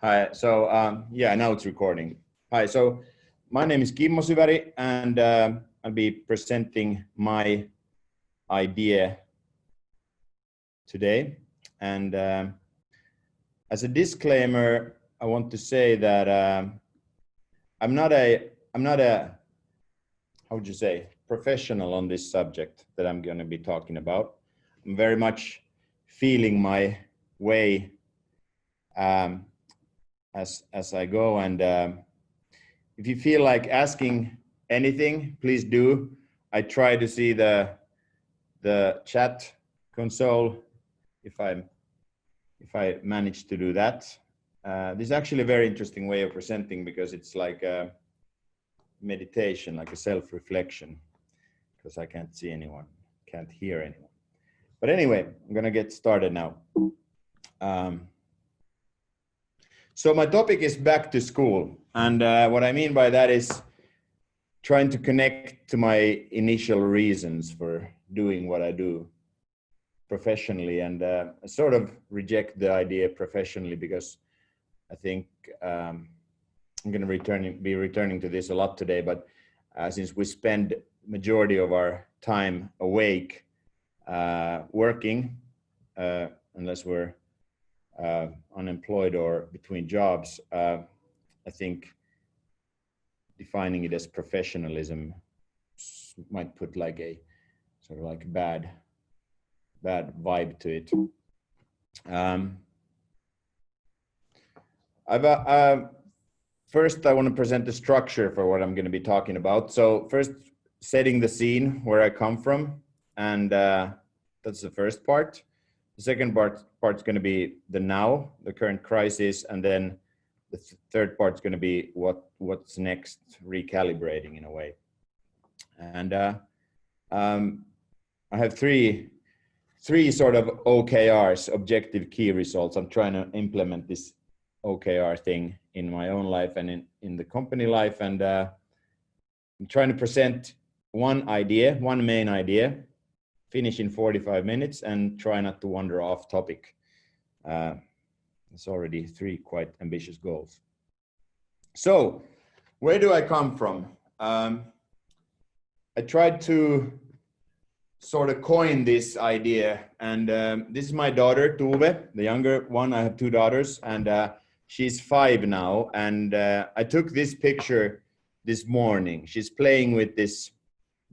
Hi. So yeah, now it's recording. Hi. So my name is Kimmo Syväri, and I'll be presenting my idea today. And as a disclaimer, I want to say that I'm not a how would you say, professional on this subject that I'm going to be talking about. I'm very much feeling my way as I go, and if you feel like asking anything, please do. I try to see the chat console if I manage to do that. This is actually a very interesting way of presenting because it's like a meditation, like a self-reflection, because I can't see anyone, can't hear anyone. But anyway, I'm gonna get started now. So my topic is back to school. And what I mean by that is trying to connect to my initial reasons for doing what I do professionally. And I sort of reject the idea professionally because I think I'm going to be returning to this a lot today. But since we spend majority of our time awake working, unless we're unemployed or between jobs, I think defining it as professionalism might put like a sort of like bad vibe to it. First, I want to present the structure for what I'm going to be talking about. So first, setting the scene where I come from, and that's the first part. The second part's going to be the now, the current crisis, and then the third part's going to be what's next, recalibrating in a way. And I have three sort of OKRs, objective key results. I'm trying to implement this OKR thing in my own life and in the company life. And I'm trying to present one main idea, finish in 45 minutes, and try not to wander off topic. It's already three quite ambitious goals. So where do I come from? I tried to sort of coin this idea, and this is my daughter, Tuve, the younger one. I have two daughters, and she's 5 now. And I took this picture this morning. She's playing with this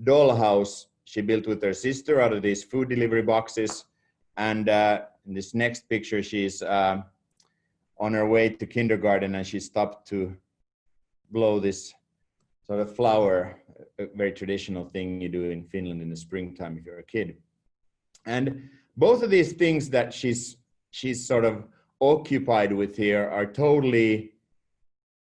dollhouse she built with her sister out of these food delivery boxes. And in this next picture, she's on her way to kindergarten, and she stopped to blow this sort of flower, a very traditional thing you do in Finland in the springtime if you're a kid. And both of these things that she's sort of occupied with here are totally,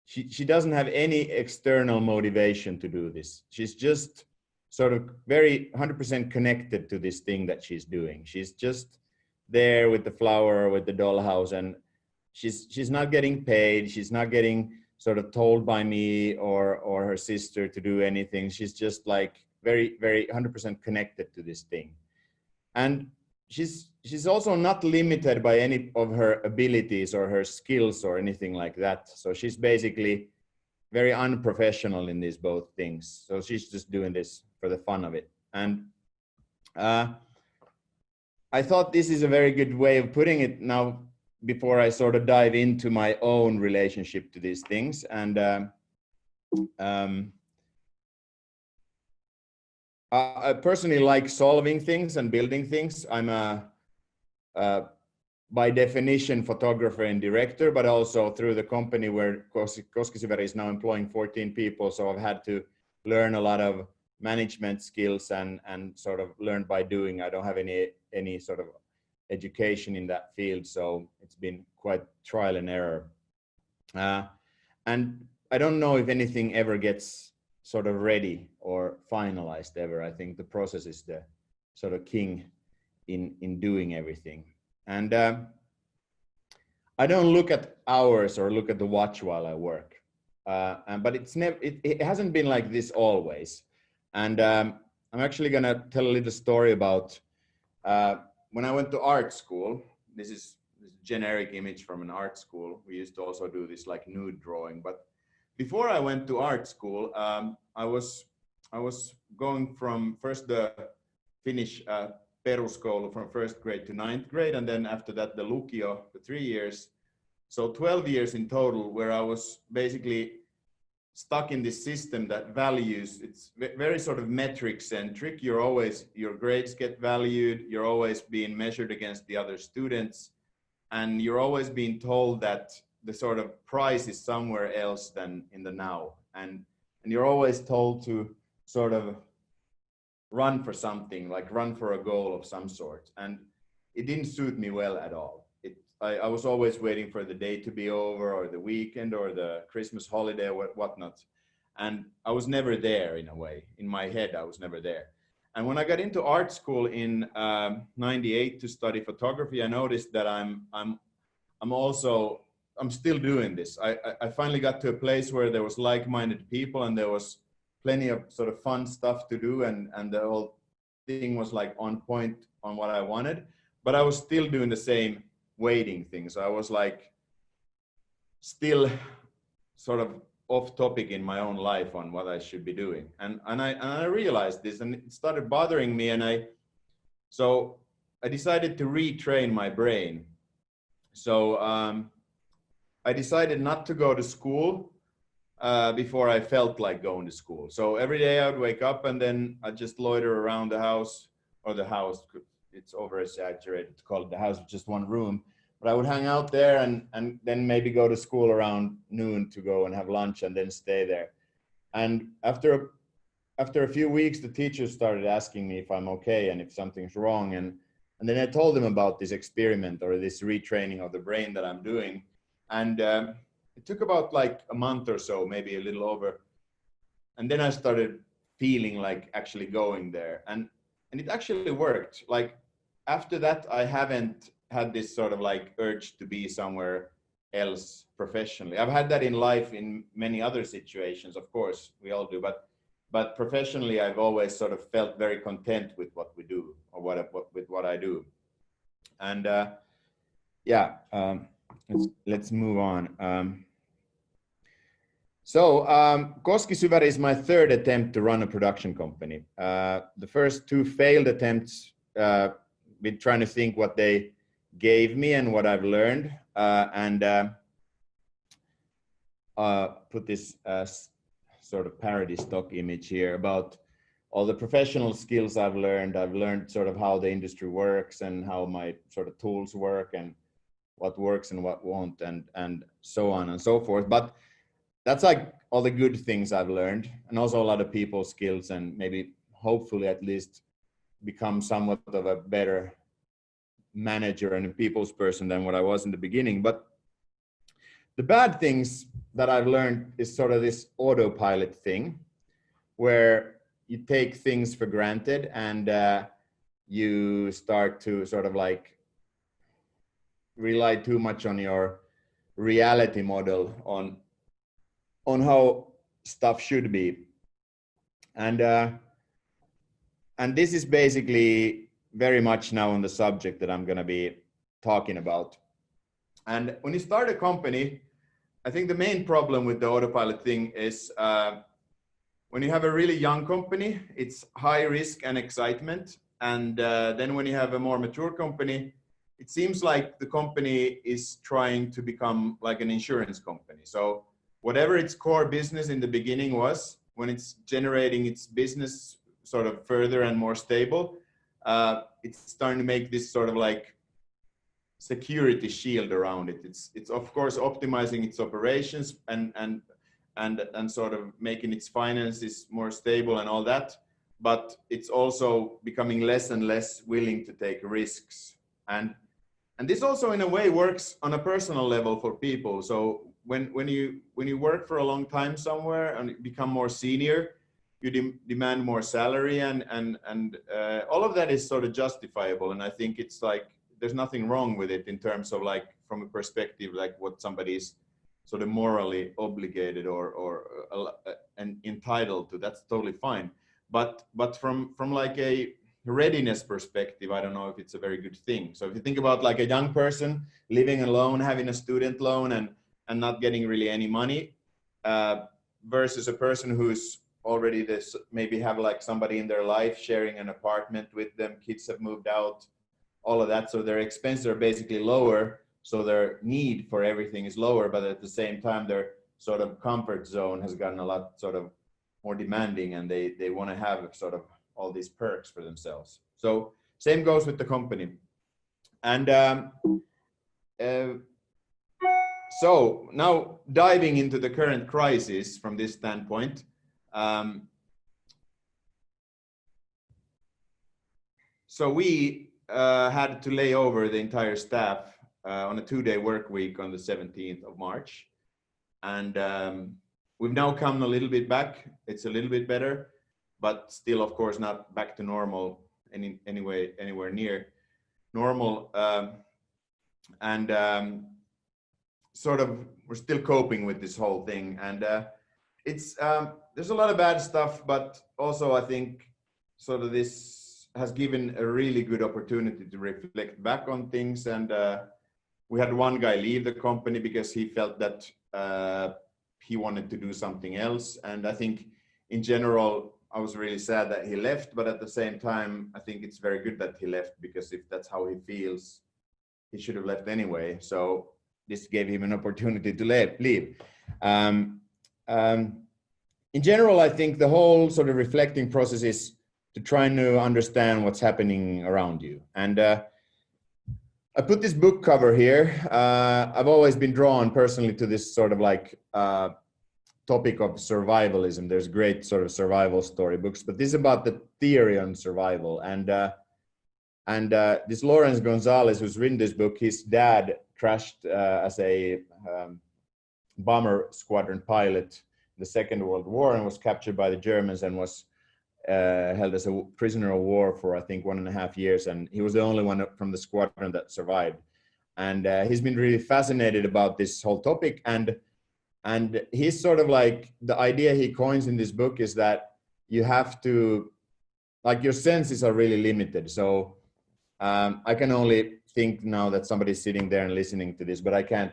she doesn't have any external motivation to do this. She's just sort of very 100% connected to this thing that she's doing. She's just there with the flower, with the dollhouse, and she's not getting paid. She's not getting sort of told by me or her sister to do anything. She's just like very 100% connected to this thing. And she's also not limited by any of her abilities or her skills or anything like that. So she's basically very unprofessional in these both things. So she's just doing this for the fun of it. And I thought this is a very good way of putting it now before I sort of dive into my own relationship to these things. And I personally like solving things and building things. I'm by definition photographer and director, but also through the company where Koski Syväri is now employing 14 people. So I've had to learn a lot of management skills and sort of learn by doing. I don't have any sort of education in that field, so it's been quite trial and error. And I don't know if anything ever gets sort of ready or finalized ever. I think the process is the sort of king in doing everything. And I don't look at hours or look at the watch while I work. But it hasn't been like this always. And I'm actually gonna tell a little story about when I went to art school. This is generic image from an art school. We used to also do this like nude drawing. But before I went to art school, I was going from first the Finnish peruskoulu from 1st grade to 9th grade, and then after that the lukio for 3 years. So 12 years in total, where I was basically stuck in this system that values, it's very sort of metric centric. You're always, your grades get valued, you're always being measured against the other students, and you're always being told that the sort of prize is somewhere else than in the now. And you're always told to sort of run for something, like run for a goal of some sort. And it didn't suit me well at all. I was always waiting for the day to be over, or the weekend, or the Christmas holiday, or whatnot. And I was never there in a way. In my head, I was never there. And when I got into art school in '98 to study photography, I noticed that I'm still doing this. I finally got to a place where there was like-minded people, and there was plenty of sort of fun stuff to do, and the whole thing was like on point on what I wanted, but I was still doing the same waiting thing. So I was like still sort of off topic in my own life on what I should be doing. And I realized this, and it started bothering me. So I decided to retrain my brain. So I decided not to go to school before I felt like going to school. So every day I would wake up, and then I'd just loiter around the house, or the house, it's over exaggerated to call it the house with just one room. But I would hang out there, and then maybe go to school around noon to go and have lunch, and then stay there. And after a few weeks, the teachers started asking me if I'm okay and if something's wrong. And then I told them about this experiment, or this retraining of the brain that I'm doing. And it took about like a month or so, maybe a little over. And then I started feeling like actually going there. And it actually worked. Like after that, I haven't had this sort of like urge to be somewhere else professionally. I've had that in life in many other situations, of course, we all do. But professionally, I've always sort of felt very content with what we do, or with what I do. And let's move on. Koski Syväri is my third attempt to run a production company. The first two failed attempts, with trying to think what they gave me and what I've learned, put this sort of parody stock image here about all the professional skills I've learned. I've learned sort of how the industry works, and how my sort of tools work, and what works and what won't, and so on and so forth. But that's like all the good things I've learned, and also a lot of people skills, and maybe hopefully at least become somewhat of a better manager and a people's person than what I was in the beginning. But the bad things that I've learned is sort of this autopilot thing, where you take things for granted, and you start to sort of like rely too much on your reality model on how stuff should be. And this is basically very much now on the subject that I'm going to be talking about. And when you start a company, I think the main problem with the autopilot thing is when you have a really young company, it's high risk and excitement. And then when you have a more mature company, it seems like the company is trying to become like an insurance company. So whatever its core business in the beginning was, when it's generating its business sort of further and more stable, it's starting to make this sort of like security shield around it. It's of course optimizing its operations and sort of making its finances more stable and all that, but it's also becoming less and less willing to take risks. And this also in a way works on a personal level for people. So when you work for a long time somewhere and become more senior, you demand more salary, and all of that is sort of justifiable. And I think it's like there's nothing wrong with it in terms of like from a perspective like what somebody is sort of morally obligated or and entitled to. That's totally fine. But from like a readiness perspective, I don't know if it's a very good thing. So if you think about like a young person living alone, having a student loan and not getting really any money, versus a person who's already this, maybe have like somebody in their life sharing an apartment with them, kids have moved out, all of that. So their expenses are basically lower. So their need for everything is lower, but at the same time, their sort of comfort zone has gotten a lot sort of more demanding, and they want to have sort of all these perks for themselves. So same goes with the company. And so now diving into the current crisis from this standpoint, so we had to lay over the entire staff on a 2-day work week on the 17th of March. And we've now come a little bit back. It's a little bit better, but still, of course, not back to normal anywhere near normal. Sort of, we're still coping with this whole thing. And it's there's a lot of bad stuff, but also I think sort of this has given a really good opportunity to reflect back on things. And we had one guy leave the company because he felt that he wanted to do something else. And I think in general, I was really sad that he left, but at the same time, I think it's very good that he left, because if that's how he feels, he should have left anyway. So this gave him an opportunity to leave. In general, I think the whole sort of reflecting process is to try to understand what's happening around you. And I put this book cover here. I've always been drawn personally to this sort of like topic of survivalism. There's great sort of survival storybooks, but this is about the theory on survival. And this Lawrence Gonzalez, who's written this book, his dad crashed as a bomber squadron pilot in the Second World War and was captured by the Germans and was held as a prisoner of war for, I think, 1.5 years. And he was the only one from the squadron that survived. And he's been really fascinated about this whole topic. And he's sort of like, the idea he coins in this book is that you have to, like, your senses are really limited. So I can only think now that somebody's sitting there and listening to this, but I can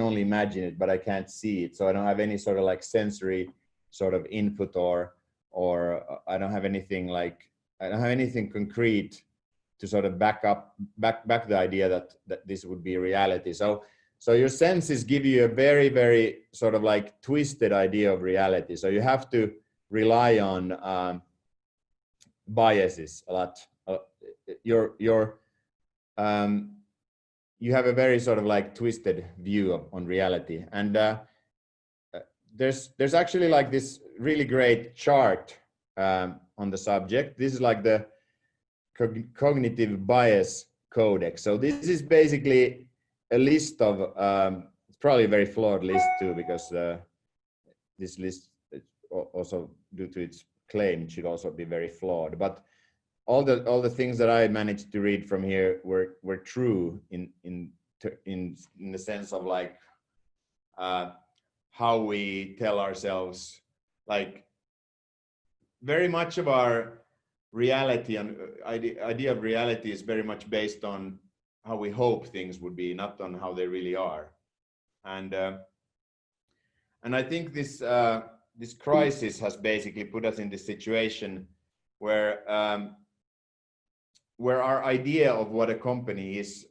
only imagine it, but I can't see it. So I don't have any sort of like sensory sort of input, or I don't have anything like, I don't have anything concrete to sort of back the idea that this would be reality. So your senses give you a very, very sort of like twisted idea of reality. So you have to rely on biases a lot. You have a very sort of like twisted view on reality. And there's actually like this really great chart on the subject. This is like the cognitive bias codex. So this is basically a list of, it's probably a very flawed list too, because this list, also due to its claim, it should also be very flawed. But all the things that I managed to read from here were true in the sense of like how we tell ourselves, like very much of our reality and idea of reality is very much based on how we hope things would be, not on how they really are. And I think this crisis has basically put us in this situation where our idea of what a company is,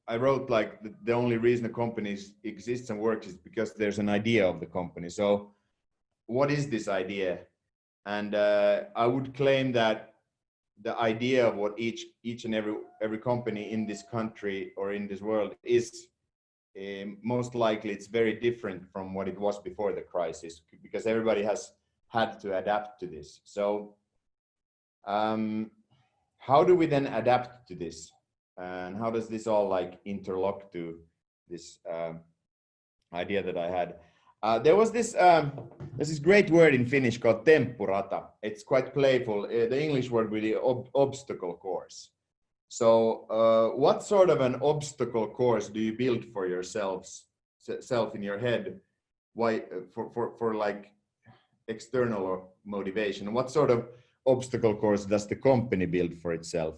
I wrote like the only reason a company exists and works is because there's an idea of the company. So what is this idea? And I would claim that the idea of what each and every company in this country or in this world is, most likely it's very different from what it was before the crisis, because everybody has had to adapt to this. So how do we then adapt to this? And how does this all like interlock to this idea that I had? There's this great word in Finnish called temppurata. It's quite playful. The English word really obstacle course. So what sort of an obstacle course do you build for yourself in your head? Why for like external motivation? What sort of obstacle course does the company build for itself?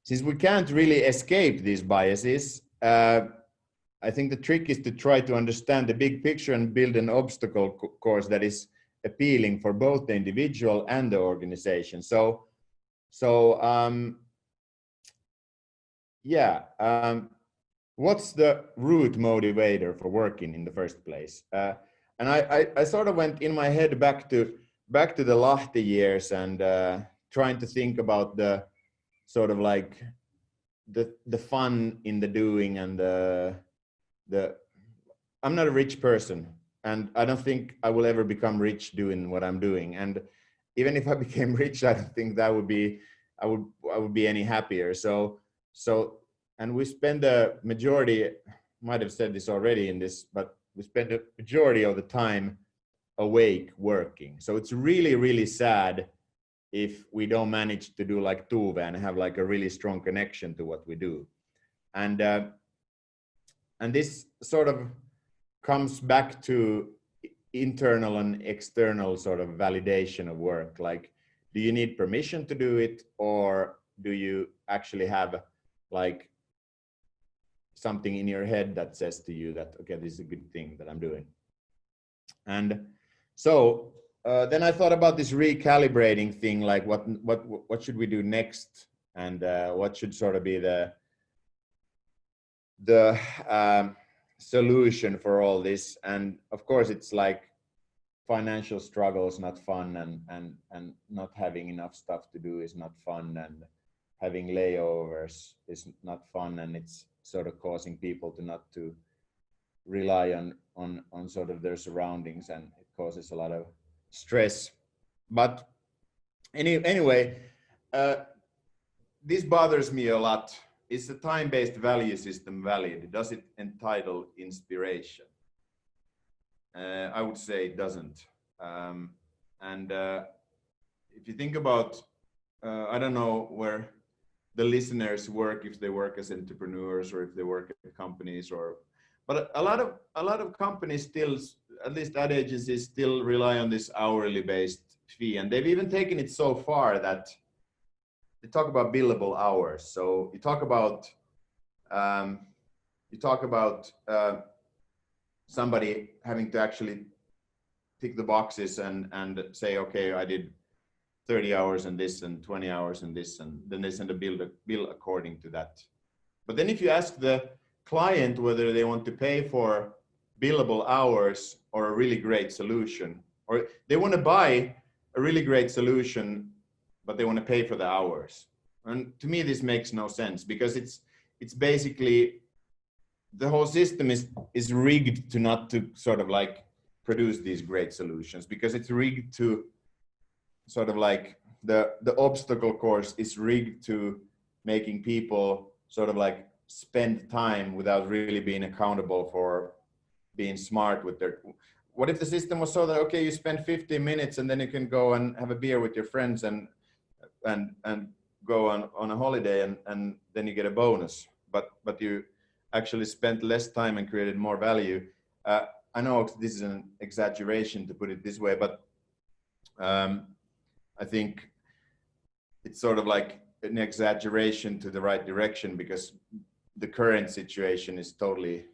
Since we can't really escape these biases, I think the trick is to try to understand the big picture and build an obstacle course that is appealing for both the individual and the organization. What's the root motivator for working in the first place? And I sort of went in my head back to the Lahti years and trying to think about the sort of like the fun in the doing and I'm not a rich person, and I don't think I will ever become rich doing what I'm doing. And even if I became rich, I don't think that would be I would be any happier. And we spend the majority, might have said this already in this, but we spend the majority of the time awake working. So it's really, really sad if we don't manage to do like Tuve and have like a really strong connection to what we do. And this sort of comes back to internal and external sort of validation of work. Like, do you need permission to do it, or do you actually have like something in your head that says to you that, okay, this is a good thing that I'm doing? And so then I thought about this recalibrating thing, like what should we do next, and what should sort of be the solution for all this. And of course it's like financial struggles not fun, and not having enough stuff to do is not fun, and having layovers is not fun, and it's sort of causing people to not to rely on sort of their surroundings, and it causes a lot of stress. But anyway, this bothers me a lot. Is the time-based value system valid? Does it entitle inspiration? I would say it doesn't. If you think about, I don't know where the listeners work, if they work as entrepreneurs or if they work at companies, but a lot of companies still, at least ad agencies, still rely on this hourly based fee, and they've even taken it so far that they talk about billable hours. So you talk about somebody having to actually tick the boxes and say, okay, I did 30 hours and this and 20 hours and this, and then they send a bill according to that. But then if you ask the client whether they want to pay for billable hours or a really great solution, or they want to buy a really great solution but they want to pay for the hours. And to me, this makes no sense, because it's basically, the whole system is rigged to not to sort of like produce these great solutions, because it's rigged to sort of like the obstacle course is rigged to making people sort of like spend time without really being accountable for being smart with their. What if the system was so that, okay, you spend 15 minutes and then you can go and have a beer with your friends and go on a holiday, and then you get a bonus, but you actually spent less time and created more value. I know this is an exaggeration to put it this way, but I think it's sort of like an exaggeration to the right direction, because the current situation is totally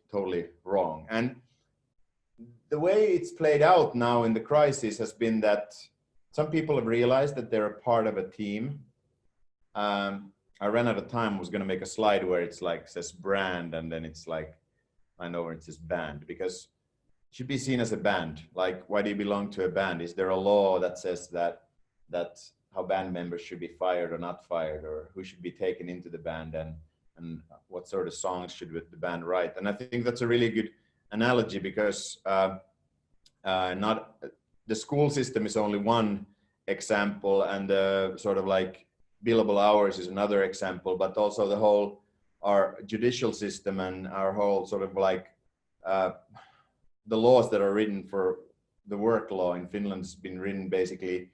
wrong. And the way it's played out now in the crisis has been that some people have realized that they're a part of a team. I ran out of time. I was going to make a slide where it's like says brand, and then it's like, I know where it says band, because it should be seen as a band. Like, why do you belong to a band? Is there a law that says that how band members should be fired or not fired, or who should be taken into the band, and what sort of songs should the band write? And I think that's a really good analogy, because not the school system is only one example, and the sort of like billable hours is another example, but also the whole, our judicial system and our whole sort of like the laws that are written for the work law in Finland has been written basically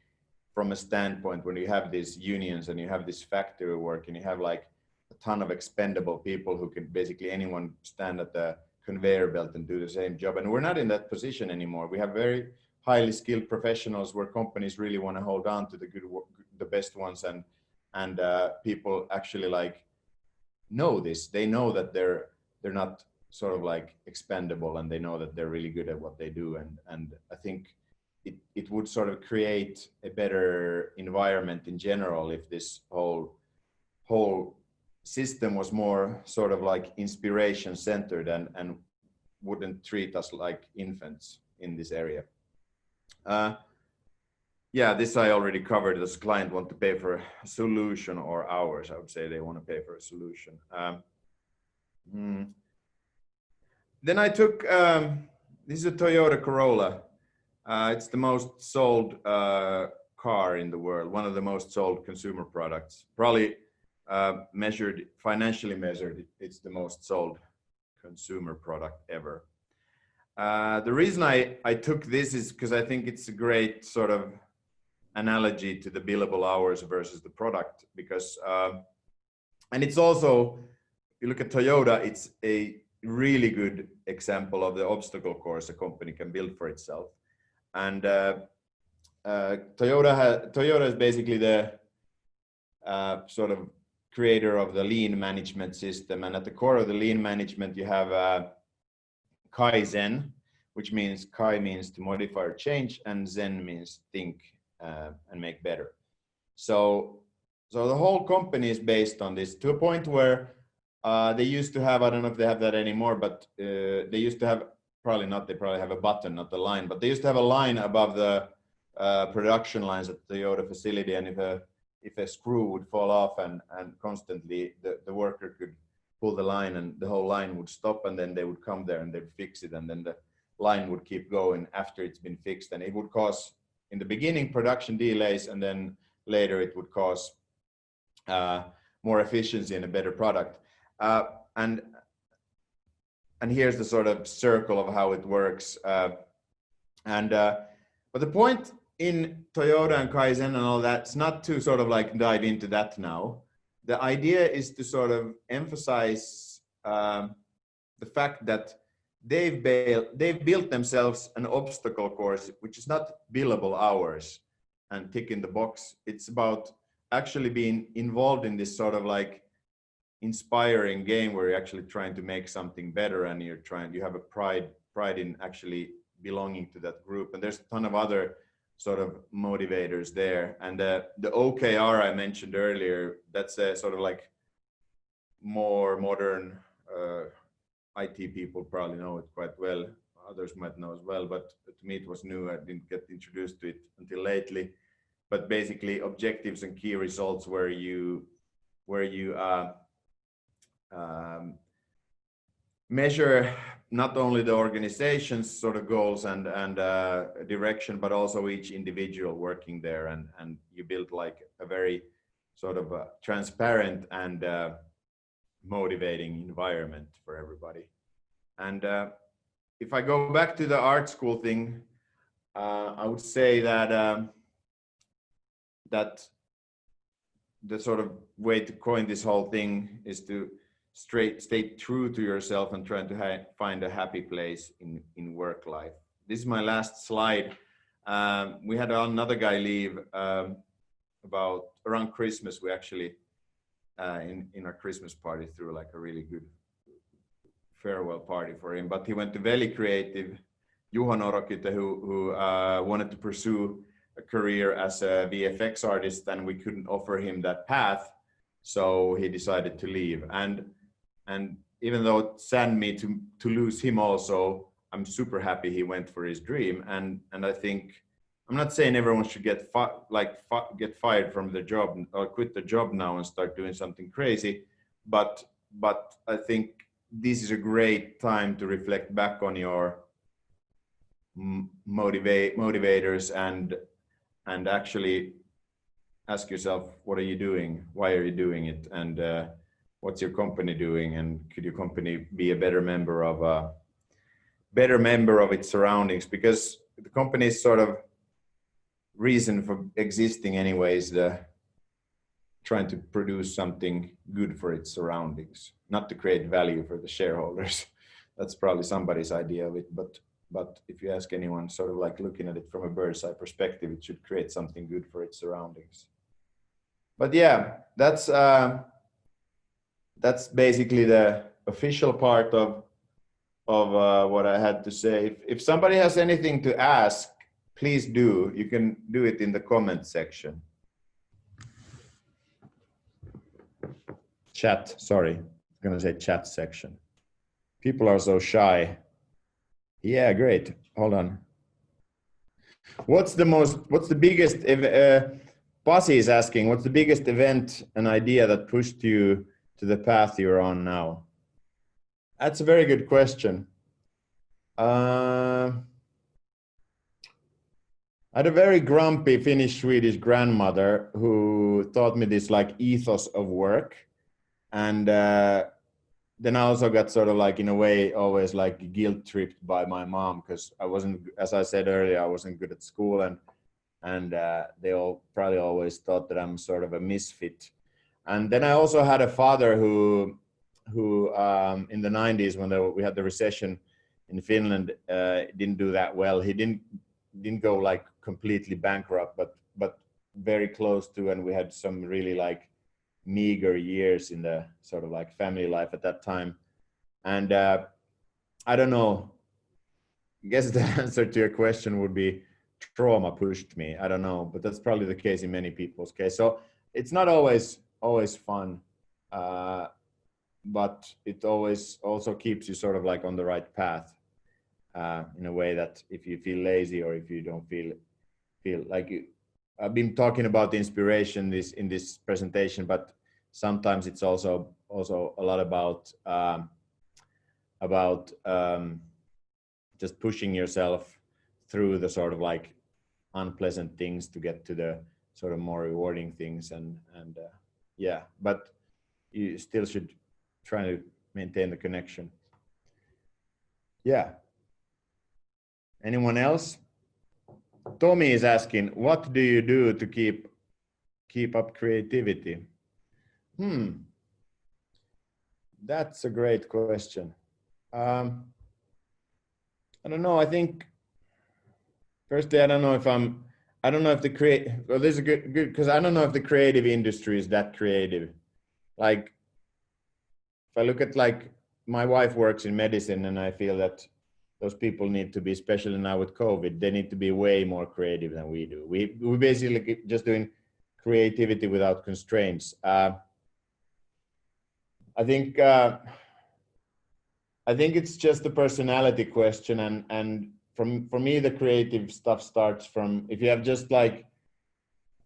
from a standpoint when you have these unions and you have this factory work and you have like a ton of expendable people who can basically anyone stand at the conveyor belt and do the same job. And we're not in that position anymore. We have very highly skilled professionals where companies really want to hold on to the best ones, and people actually like know this. They know that they're not sort of like expendable, and they know that they're really good at what they do, and I think it would sort of create a better environment in general if this whole system was more sort of like inspiration centered and wouldn't treat us like infants in this area. Yeah, this I already covered. Does client want to pay for a solution or hours? I would say they want to pay for a solution. Then I took, this is a Toyota Corolla. It's the most sold car in the world, one of the most sold consumer products. Probably financially measured, it's the most sold consumer product ever. The reason I took this is because I think it's a great sort of analogy to the billable hours versus the product, because and it's also, if you look at Toyota, it's a really good example of the obstacle course a company can build for itself. And Toyota is basically the sort of creator of the lean management system, and at the core of the lean management you have Kaizen, which means Kai means to modify or change, and Zen means think and make better. So the whole company is based on this, to a point where they used to have, I don't know if they have that anymore, but they used to have, probably not, they probably have a button, not the line, but they used to have a line above the production lines at the Toyota facility, and if a screw would fall off and constantly the worker could pull the line and the whole line would stop, and then they would come there and they'd fix it, and then the line would keep going after it's been fixed, and it would cause, in the beginning, production delays, and then later it would cause more efficiency and a better product. And here's the sort of circle of how it works. But the point in Toyota and Kaizen and all that, it's not to sort of like dive into that now. The idea is to sort of emphasize the fact that they've built themselves an obstacle course, which is not billable hours and tick in the box. It's about actually being involved in this sort of like inspiring game where you're actually trying to make something better, and you have a pride in actually belonging to that group. And there's a ton of other sort of motivators there. And the OKR I mentioned earlier, that's a sort of like more modern, IT people probably know it quite well. Others might know as well, but to me it was new. I didn't get introduced to it until lately. But basically, objectives and key results where you measure not only the organization's sort of goals and direction, but also each individual working there, and you build like a very sort of transparent and motivating environment for everybody. And if I go back to the art school thing, I would say that that the sort of way to coin this whole thing is to stay true to yourself and trying to find a happy place in work life. This is my last slide. We had another guy leave about around Christmas. We actually in our Christmas party threw like a really good farewell party for him, but he went to Bellycreate, Juha Norokite, who wanted to pursue a career as a VFX artist, and we couldn't offer him that path, so he decided to leave. And even though it saddened me to lose him also, I'm super happy he went for his dream. And I think, I'm not saying everyone should get fired from the job or quit the job now and start doing something crazy, but I think this is a great time to reflect back on your motivators and actually ask yourself, what are you doing? Why are you doing it? And what's your company doing? And could your company be a better member of its surroundings? Because the company's sort of reason for existing anyways, trying to produce something good for its surroundings, not to create value for the shareholders. That's probably somebody's idea of it, but But if you ask anyone sort of like looking at it from a bird's eye perspective, it should create something good for its surroundings. But yeah, that's basically the official part of what I had to say. If somebody has anything to ask, please do. You can do it in the comment section. Chat, sorry. I'm gonna say chat section. People are so shy. Yeah, great. Hold on. What's the biggest, Pasi is asking, what's the biggest event and idea that pushed you to the path you're on now? That's a very good question. I had a very grumpy Finnish-Swedish grandmother who taught me this like ethos of work. And then I also got sort of like, in a way, always like guilt tripped by my mom because I wasn't, as I said earlier, I wasn't good at school, and they all probably always thought that I'm sort of a misfit. And then I also had a father who in the 90s when we had the recession in Finland, didn't do that well. He didn't go like completely bankrupt, but very close to, and we had some really like meager years in the sort of like family life at that time. And I don't know, I guess the answer to your question would be trauma pushed me. I don't know, but that's probably the case in many people's case. So it's not always fun, but it always also keeps you sort of like on the right path, in a way that if you feel lazy or if you don't feel like you, I've been talking about the inspiration in this presentation, but sometimes it's also a lot about just pushing yourself through the sort of like unpleasant things to get to the sort of more rewarding things, and yeah, but you still should try to maintain the connection. Yeah. Anyone else? Tommy is asking, what do you do to keep up creativity? That's a great question. I don't know. I think firstly, I don't know if the well, this is good because I don't know if the creative industry is that creative. Like, if I look at like my wife works in medicine, and I feel that those people need to be, especially now with COVID, they need to be way more creative than we do. We basically just doing creativity without constraints. I think it's just a personality question, and for me the creative stuff starts from, if you have just like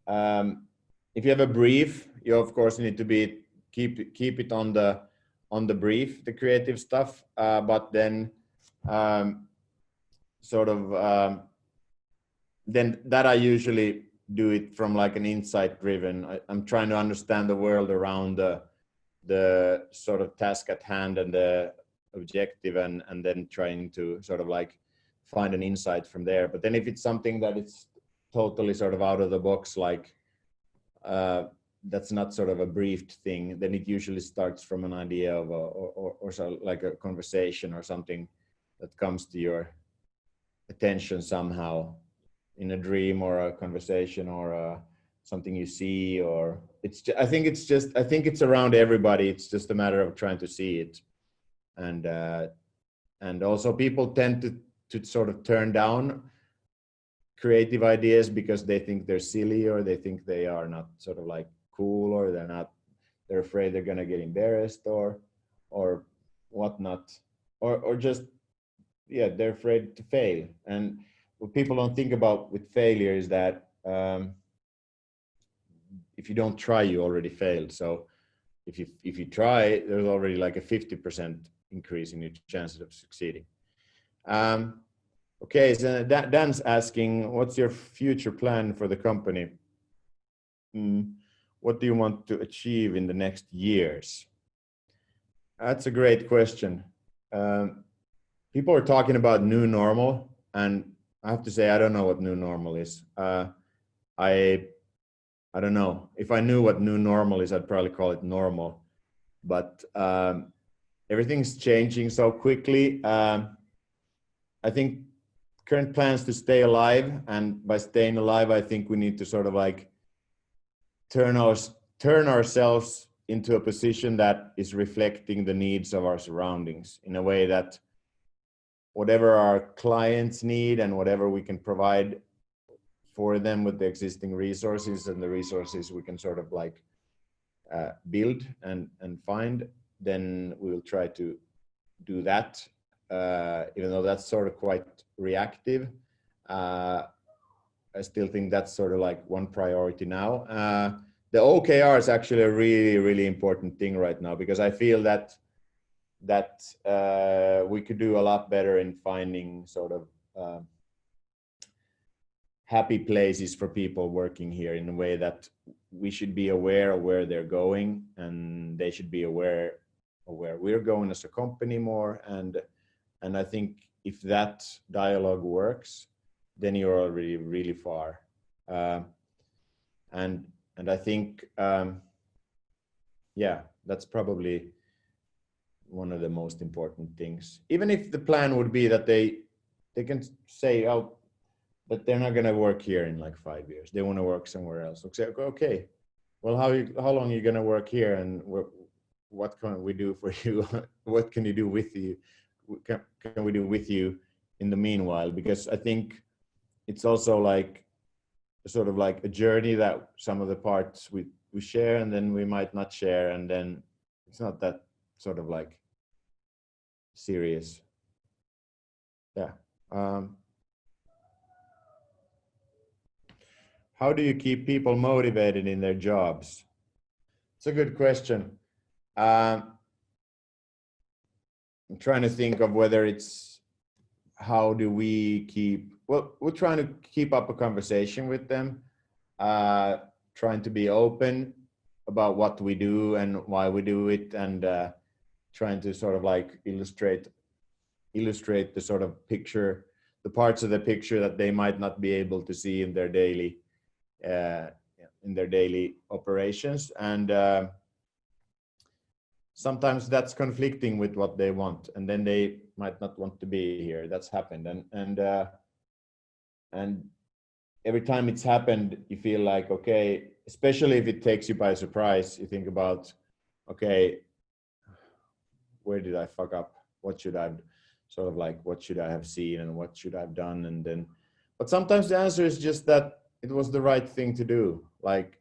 if you have a brief, you of course need to keep it on the brief, the creative stuff, but then then that I usually do it from like an insight driven. I'm trying to understand the world around the sort of task at hand and the objective, and then trying to sort of like find an insight from there. But then if it's something that it's totally sort of out of the box, like that's not sort of a briefed thing, then it usually starts from an idea of or so like a conversation or something that comes to your attention somehow in a dream or a conversation or something you see, or I think it's around everybody. It's just a matter of trying to see it. And also people tend to sort of turn down creative ideas because they think they're silly, or they think they are not sort of like cool, or they're afraid they're gonna get embarrassed or whatnot, or just, yeah, they're afraid to fail. And what people don't think about with failure is that if you don't try, you already failed. So if you try, there's already like a 50% increase in your chances of succeeding. Okay, so Dan's asking, what's your future plan for the company? What do you want to achieve in the next years? That's a great question. People are talking about new normal, and I have to say, I don't know what new normal is. I don't know. If I knew what new normal is, I'd probably call it normal. But everything's changing so quickly. I think current plans to stay alive, and by staying alive, I think we need to sort of like turn ourselves into a position that is reflecting the needs of our surroundings in a way that whatever our clients need and whatever we can provide for them with the existing resources and the resources we can sort of like build and find, then we will try to do that, even though that's sort of quite reactive. I still think that's sort of like one priority now. The OKR is actually a really, really important thing right now, because I feel that we could do a lot better in finding sort of happy places for people working here, in a way that we should be aware of where they're going, and they should be aware of where we're going as a company more. And I think if that dialogue works, then you're already really far. And I think, yeah, that's probably one of the most important things. Even if the plan would be that they can say, oh, but they're not going to work here in like 5 years. They want to work somewhere else. Okay, well, how long are you going to work here, and what can we do for you? What can you do with you? Can we do with you in the meanwhile? Because I think it's also like sort of like a journey that some of the parts we share, and then we might not share, and then it's not that sort of like serious. Yeah. How do you keep people motivated in their jobs? It's a good question. I'm trying to think of whether it's how do we keep, well, we're trying to keep up a conversation with them, trying to be open about what we do and why we do it, and trying to sort of like illustrate the sort of picture, the parts of the picture that they might not be able to see in their daily operations. And sometimes that's conflicting with what they want, and then they might not want to be here. That's happened, and every time it's happened, you feel like, okay, especially if it takes you by surprise, you think about, okay, where did I fuck up? What should I sort of like, what should I have seen, and what should I have done? And then, but sometimes the answer is just that it was the right thing to do, like,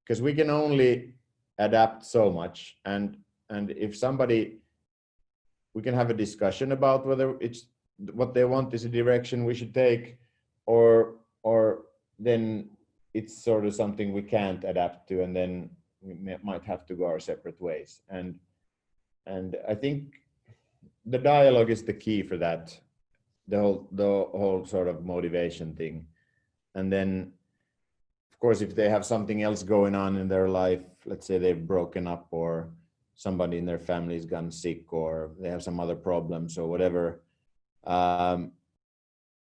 because we can only adapt so much, and if somebody, we can have a discussion about whether it's what they want is a direction we should take, or then it's sort of something we can't adapt to, and then we might have to go our separate ways. And I think the dialogue is the key for that, the whole sort of motivation thing. And then, of course, if they have something else going on in their life, let's say they've broken up, or somebody in their family's gotten sick, or they have some other problems or whatever,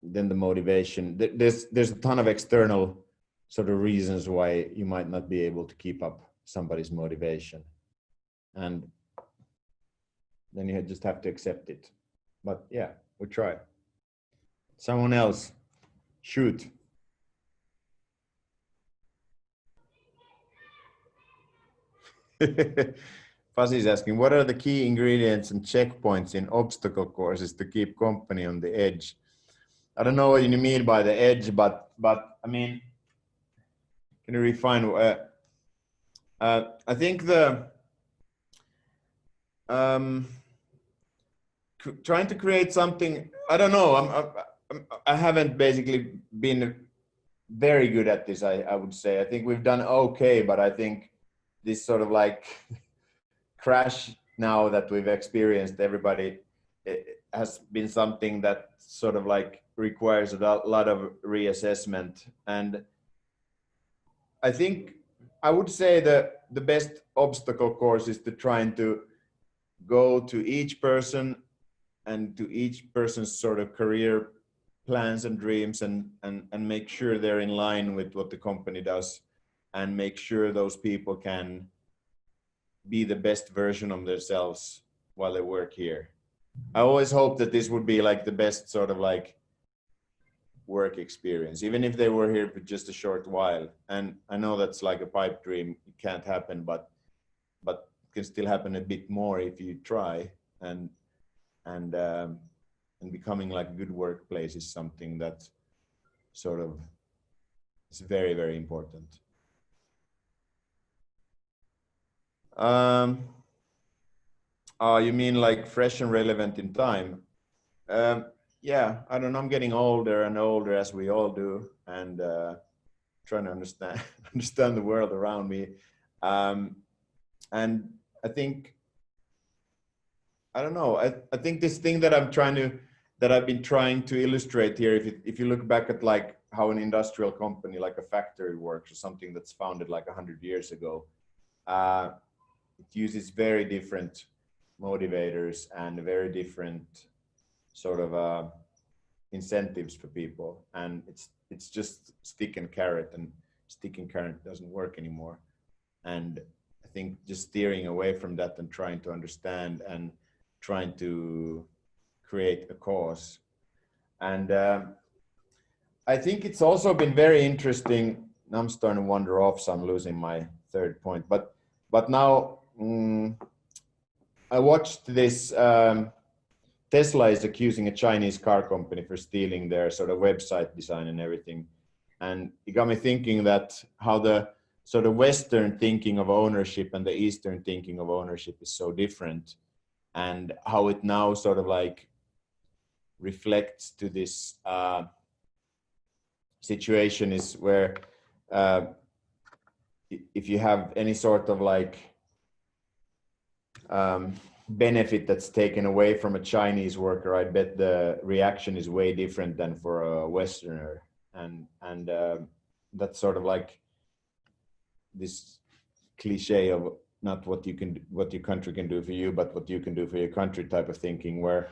then the motivation, there's a ton of external sort of reasons why you might not be able to keep up somebody's motivation, and then you just have to accept it. But yeah, we try. Someone else, shoot. Fuzzy is asking, what are the key ingredients and checkpoints in obstacle courses to keep company on the edge? I don't know what you mean by the edge, but I mean, can you refine? I think the trying to create something. I don't know. I haven't basically been very good at this. I would say. I think we've done okay, but I think this sort of like crash now that we've experienced, everybody, it has been something that sort of like requires a lot of reassessment. And I think I would say that the best obstacle course is to trying to go to each person and to each person's sort of career plans and dreams, and make sure they're in line with what the company does, and make sure those people can be the best version of themselves while they work here. I always hope that this would be like the best sort of like work experience, even if they were here for just a short while. And I know that's like a pipe dream, it can't happen, but it can still happen a bit more if you try. And becoming like a good workplace is something that sort of is very, very important. You mean like fresh and relevant in time? Yeah, I don't know. I'm getting older and older, as we all do, and trying to understand the world around me. And I think, I don't know. I think this thing that I've been trying to illustrate here, if you look back at like how an industrial company, like a factory works, or something that's founded like 100 years ago, it uses very different motivators and very different sort of incentives for people, and it's just stick and carrot, and stick and carrot doesn't work anymore. And I think just steering away from that and trying to understand and trying to create a cause. And I think it's also been very interesting. Now I'm starting to wander off, so I'm losing my third point. But now I watched this. Tesla is accusing a Chinese car company for stealing their sort of website design and everything. And it got me thinking that how the sort of Western thinking of ownership and the Eastern thinking of ownership is so different, and how it now sort of like reflects to this situation is where if you have any sort of like benefit that's taken away from a Chinese worker, I bet the reaction is way different than for a Westerner. And that's sort of like this cliche of not what your country can do for you, but what you can do for your country type of thinking, where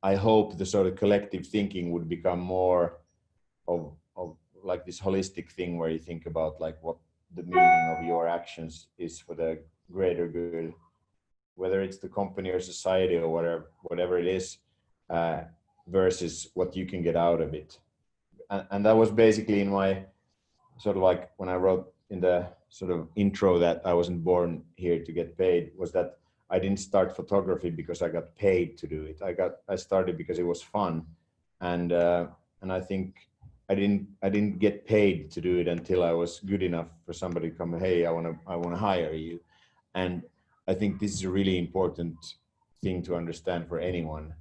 I hope the sort of collective thinking would become more of like this holistic thing where you think about like what the meaning of your actions is for the greater good, whether it's the company or society or whatever it is, versus what you can get out of it. And that was basically in my sort of like when I wrote in the sort of intro that I wasn't born here to get paid, was that I didn't start photography because I got paid to do it. I started because it was fun, and I think I didn't get paid to do it until I was good enough for somebody to come, hey, I want to hire you. And I think this is a really important thing to understand for anyone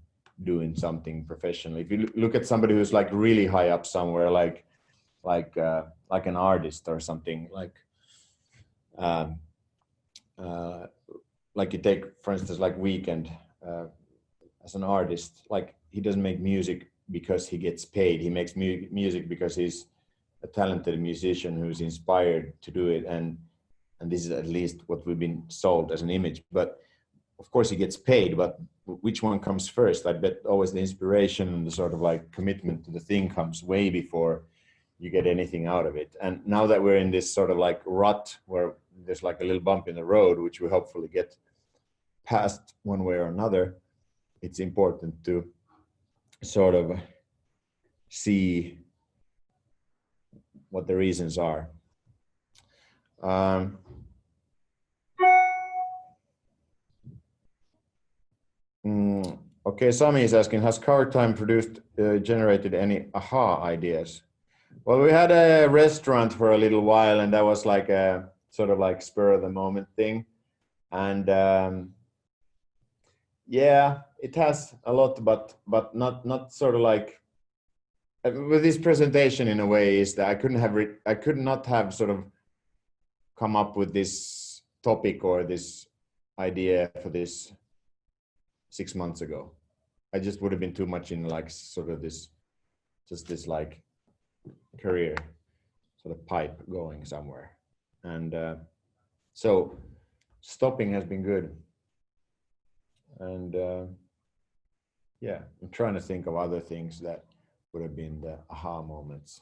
doing something professionally. If you look at somebody who's like really high up somewhere, like an artist or something, like you take, for instance, like Weekend as an artist, like he doesn't make music because he gets paid. He makes music because he's a talented musician who's inspired to do it. And this is at least what we've been sold as an image. But of course he gets paid, but which one comes first? I bet always the inspiration and the sort of like commitment to the thing comes way before you get anything out of it. And now that we're in this sort of like rut where there's like a little bump in the road, which we hopefully get past one way or another, it's important to sort of see what the reasons are. Okay, Sami is asking, has Car Time generated any aha ideas? Well, we had a restaurant for a little while, and that was like a sort of like spur of the moment thing. And yeah, it has a lot, but not sort of like with this presentation in a way is that I could not have sort of come up with this topic or this idea for this 6 months ago. I just would have been too much in like sort of this like career sort of pipe going somewhere. And so stopping has been good. And yeah, I'm trying to think of other things that would have been the aha moments.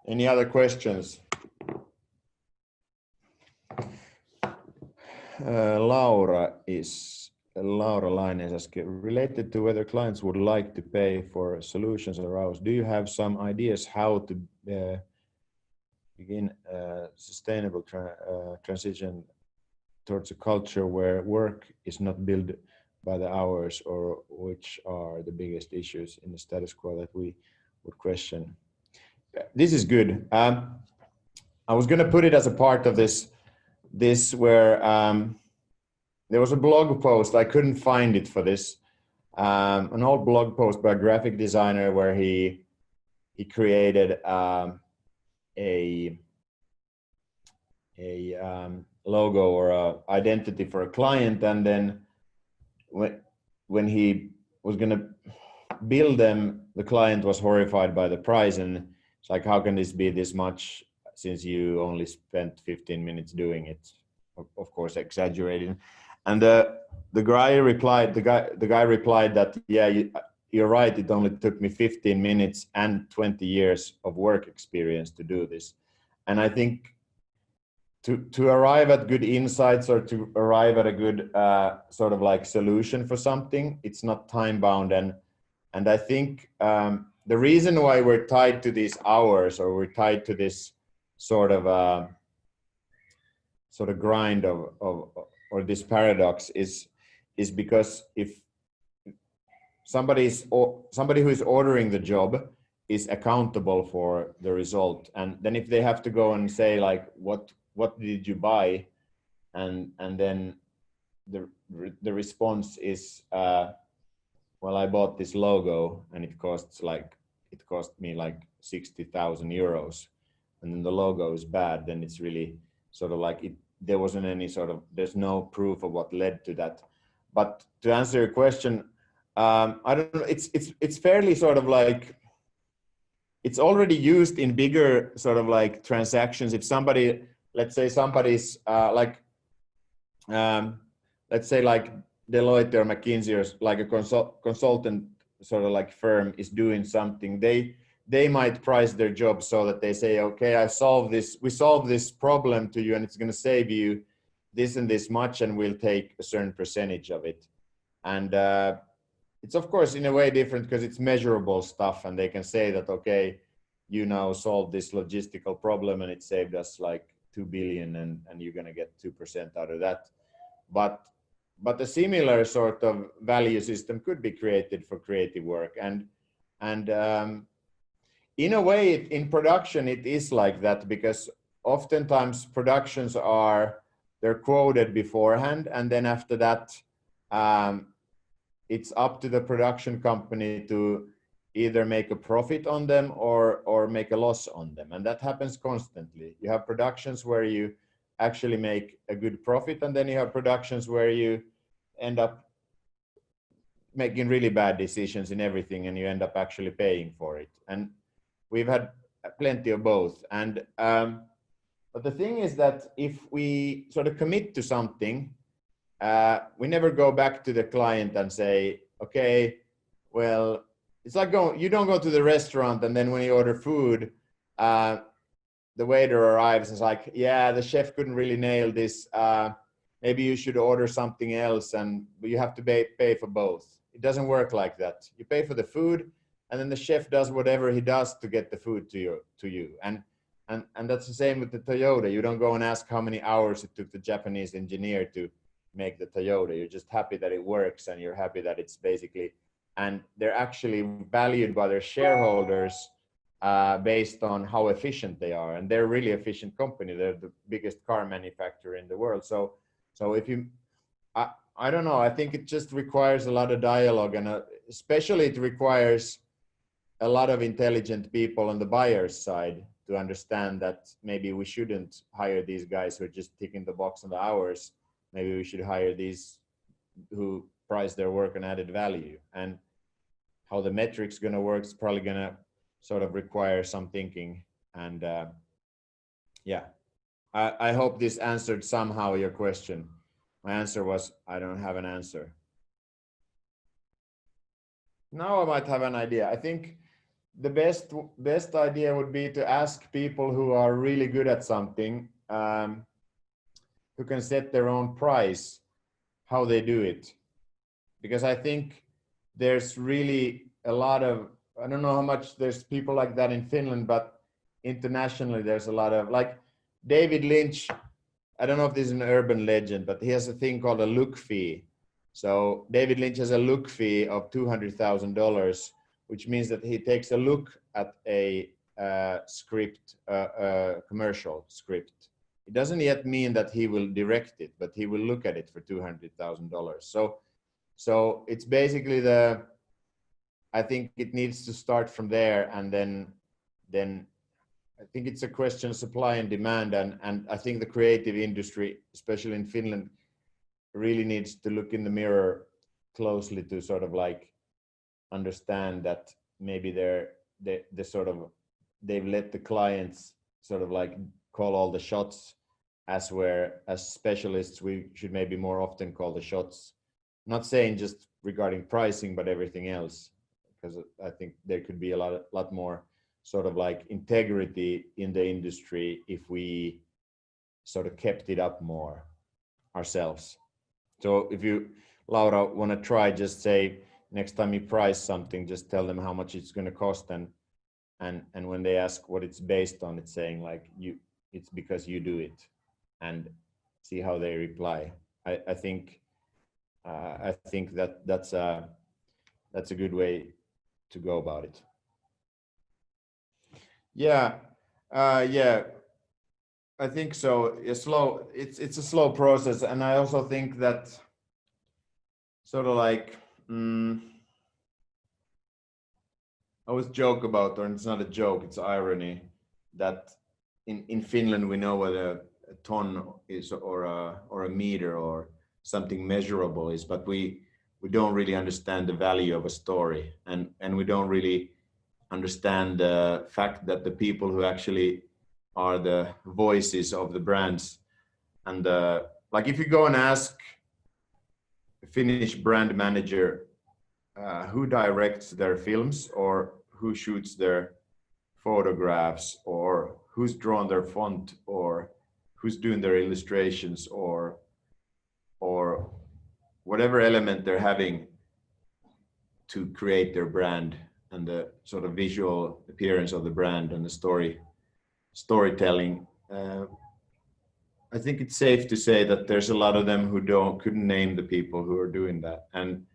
Any other questions? Laura is Laura Line is asking, related to whether clients would like to pay for solutions or hours, do you have some ideas how to begin a sustainable transition towards a culture where work is not built by the hours, or which are the biggest issues in the status quo that we would question? This is good. I was going to put it as a part of this where there was a blog post. I couldn't find it for this. An old blog post by a graphic designer where he created a logo or a identity for a client, and then when he was going to bill them, the client was horrified by the price, and it's like, how can this be this much since you only spent 15 minutes doing it? Of course, exaggerating. And the guy replied that, yeah, you're right, it only took me 15 minutes and 20 years of work experience to do this. And I think to arrive at good insights, or to arrive at a good sort of like solution for something, it's not time bound. And I think the reason why we're tied to these hours, or we're tied to this sort of grind or this paradox is because if somebody who is ordering the job is accountable for the result, and then if they have to go and say like, what did you buy, and then the response is, well, I bought this logo and it cost me like 60,000 euros, and then the logo is bad, then it's really sort of like there wasn't any there's no proof of what led to that. But to answer your question, I don't know, it's fairly sort of like, it's already used in bigger sort of like transactions. If somebody, let's say somebody's let's say like Deloitte or McKinsey, or like a consultant sort of like firm is doing something, they might price their job so that they say, okay, we solve this problem to you, and it's going to save you this and this much, and we'll take a certain percentage of it. And it's of course in a way different because it's measurable stuff, and they can say that, okay, you now solved this logistical problem and it saved us like 2 billion, and you're going to get 2% out of that. But a similar sort of value system could be created for creative work. And in a way, in production, it is like that, because oftentimes productions they're quoted beforehand, and then after that, it's up to the production company to either make a profit on them or make a loss on them. And that happens constantly. You have productions where you actually make a good profit, and then you have productions where you end up making really bad decisions in everything, and you end up actually paying for it. And we've had plenty of both. And but the thing is that if we sort of commit to something, we never go back to the client and say, okay, well, it's like you don't go to the restaurant and then when you order food, the waiter arrives and is like, yeah, the chef couldn't really nail this. Maybe you should order something else, and you have to pay for both. It doesn't work like that. You pay for the food, and then the chef does whatever he does to get the food to you. And that's the same with the Toyota. You don't go and ask how many hours it took the Japanese engineer to make the Toyota. You're just happy that it works, and you're happy that it's basically, and they're actually valued by their shareholders based on how efficient they are. And they're a really efficient company. They're the biggest car manufacturer in the world. So if you, I don't know, I think it just requires a lot of dialogue, and especially it requires a lot of intelligent people on the buyer's side to understand that maybe we shouldn't hire these guys who are just ticking the box on the hours. Maybe we should hire these who price their work on added value. And how the metrics going to work is probably going to sort of require some thinking. And yeah, I hope this answered somehow your question. My answer was, I don't have an answer. Now I might have an idea. I think the best idea would be to ask people who are really good at something, who can set their own price, how they do it. because I think there's really a lot of, I don't know how much there's people like that in Finland, but internationally there's a lot of, like David Lynch, I don't know if this is an urban legend, but he has a thing called a look fee. So David Lynch has a look fee of $200,000, which means that he takes a look at a script, commercial script. It doesn't yet mean that he will direct it, but he will look at it for $200,000. So it's basically I think it needs to start from there, and then I think it's a question of supply and demand, and I think the creative industry, especially in Finland, really needs to look in the mirror closely to sort of like understand that maybe they sort of, they've let the clients sort of like call all the shots, as specialists we should maybe more often call the shots. Not saying just regarding pricing, but everything else, because I think there could be a lot more sort of like integrity in the industry if we sort of kept it up more ourselves. So if you, Laura, want to try, just say next time you price something, just tell them how much it's going to cost, and when they ask what it's based on, it's saying like it's because you do it, and see how they reply. I think that's a good way to go about it. Yeah, I think so. It's a slow process, and I also think that sort of like I always joke about, or it's not a joke, it's irony, that in Finland we know what a ton is, or a meter, or something measurable is, but we don't really understand the value of a story, and we don't really understand the fact that the people who actually are the voices of the brands, and like if you go and ask a Finnish brand manager who directs their films, or who shoots their photographs, or who's drawn their font, or who's doing their illustrations, or whatever element they're having to create their brand, and the sort of visual appearance of the brand, and the storytelling. I think it's safe to say that there's a lot of them who couldn't name the people who are doing that, and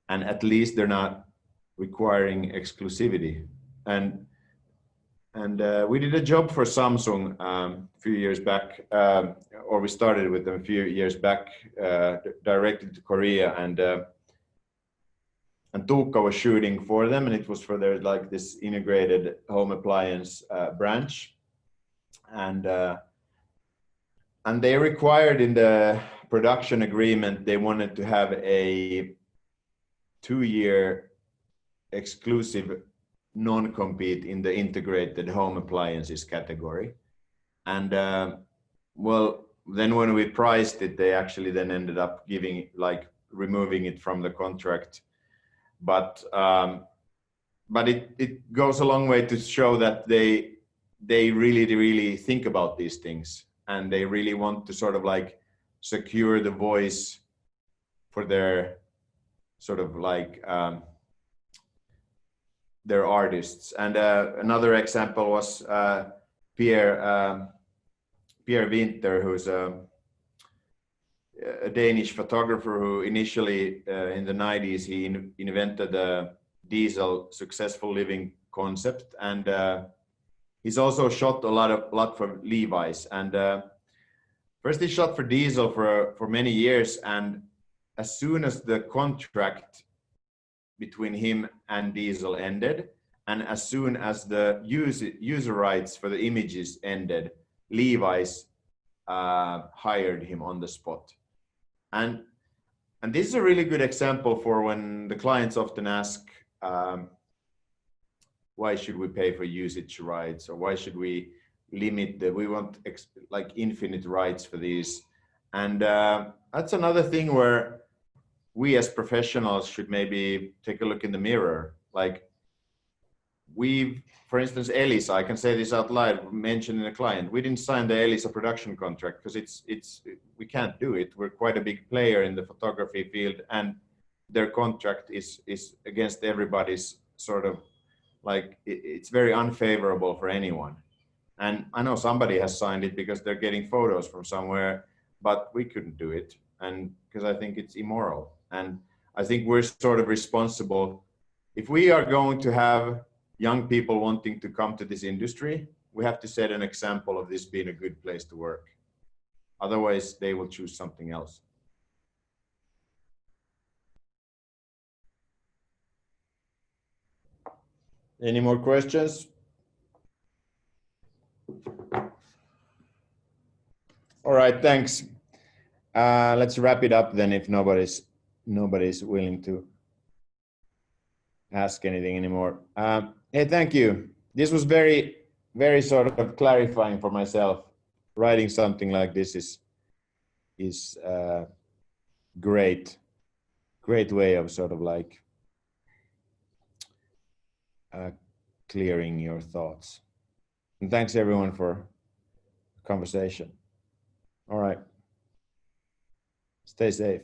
at least they're not requiring exclusivity. And we did a job for Samsung a few years back, or we started with them a few years back, directed to Korea, and Tuukka was shooting for them, and it was for their like this integrated home appliance branch, and they required in the production agreement, they wanted to have a 2-year exclusive non-compete in the integrated home appliances category. And well, then when we priced it, they actually then ended up removing it from the contract. But it goes a long way to show that they really think about these things, and they really want to sort of like secure the voice for their sort of like their artists. And another example was Pierre Winter, who's a Danish photographer who initially in the 90s he invented the diesel successful living concept, and he's also shot a lot for Levi's. And first he shot for Diesel for many years, and as soon as the contract between him and Diesel ended, and as soon as the user rights for the images ended, Levi's hired him on the spot. And this is a really good example for when the clients often ask, why should we pay for usage rights, or why should we limit we want like infinite rights for these. And that's another thing where we as professionals should maybe take a look in the mirror. Like for instance, Elisa, I can say this out loud, mentioning a client, we didn't sign the Elisa production contract because we can't do it. We're quite a big player in the photography field, and their contract is against everybody's sort of like it's very unfavorable for anyone. And I know somebody has signed it because they're getting photos from somewhere, but we couldn't do it, and because I think it's immoral. And I think we're sort of responsible. If we are going to have young people wanting to come to this industry, we have to set an example of this being a good place to work. Otherwise, they will choose something else. Any more questions? All right, thanks. Let's wrap it up then if nobody's willing to ask anything anymore. Hey, thank you. This was very, very sort of clarifying for myself. Writing something like this is great way of sort of like clearing your thoughts. And thanks everyone for the conversation. All right. Stay safe.